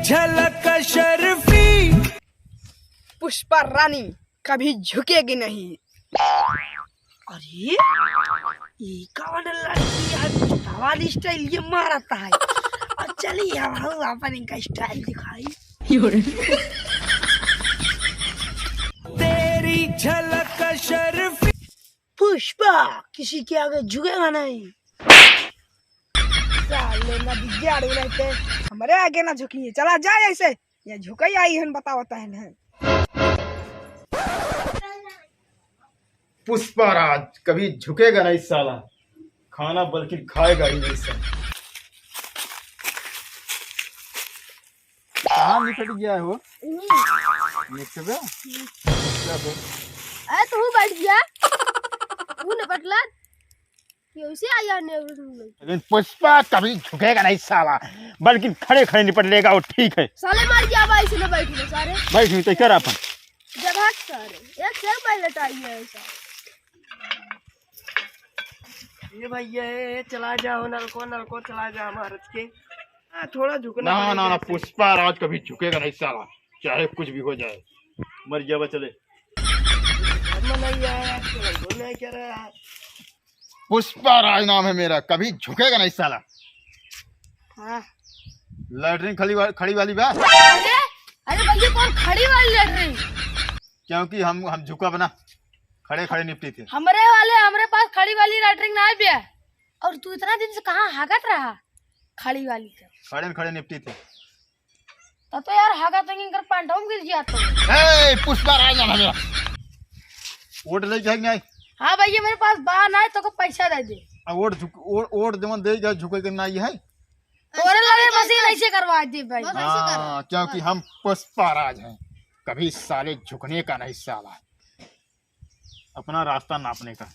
झलक शर्फी। पुष्पा रानी कभी झुकेगी नहीं। अरे ये कौन लड़की है? पुष्पा वाली स्टाइल ये मारता है। और चलिए हम अपन इनका स्टाइल दिखाई। तेरी झलक शर्फी। पुष्पा किसी के आगे झुकेगा नहीं। साले ना बिगाड़ रहते हमारे आगे ना झुकिए। चला जाए ऐसे ये झुकाई आई है बतावता है ना। पुष्पाराज कभी झुकेगा नहीं साला, खाना बल्कि खाएगा ही नहीं साला। कहाँ निकट गया है वो? अरे तू बैठ गया तू ने पटला कैसे आया ने। लेकिन पुष्पा कभी झुकेगा नहीं साला, बल्कि खड़े खड़े निपट लेगा वो। ठीक है साले मार गया भाई से ना बैठी सारे बैठ तो कर अपन जगह सारे एक से पायलट आई है ऐसा। ये भैया चला जाओ नलको चला जाओ महाराज के। थोड़ा झुकना ना ना ना, पुष्पाराज कभी झुकेगा नहीं साला, चाहे कुछ भी हो जाए। मर गया चले। नहीं क्या रहा है। पुष्पाराज नाम है मेरा, कभी झुकेगा नहीं साला। हाँ लैटरिन खड़ी वाली बात। अरे अरे भैया कौन खड़ी वाली लैटरिन? क्योंकि हम झुका बना खड़े खड़े निपटी थे। हमारे पास खड़ी वाली लैटरिन ना भी है। और तू इतना दिन से कहाँ हागत रहा? खड़ी वाली का खड़े खड़े निपटी थे। तब तो यार हागा तो कर पंडाउम गिर गया तो। ए पुष्पाराज नाम है मेरा। वोट ले जाएंगे नहीं। हाँ भैया मेरे पास बाहर ना है तो को पैसा दे दे। वोट जमन दे जा झुकेगा ना ये है। तोरे लगे मशीन ऐसे करवा दे भाई। हाँ क्योंकि हम पुष्पाराज हैं, कभी साले झुकने का नहीं साला, अपना रास्ता नापने का।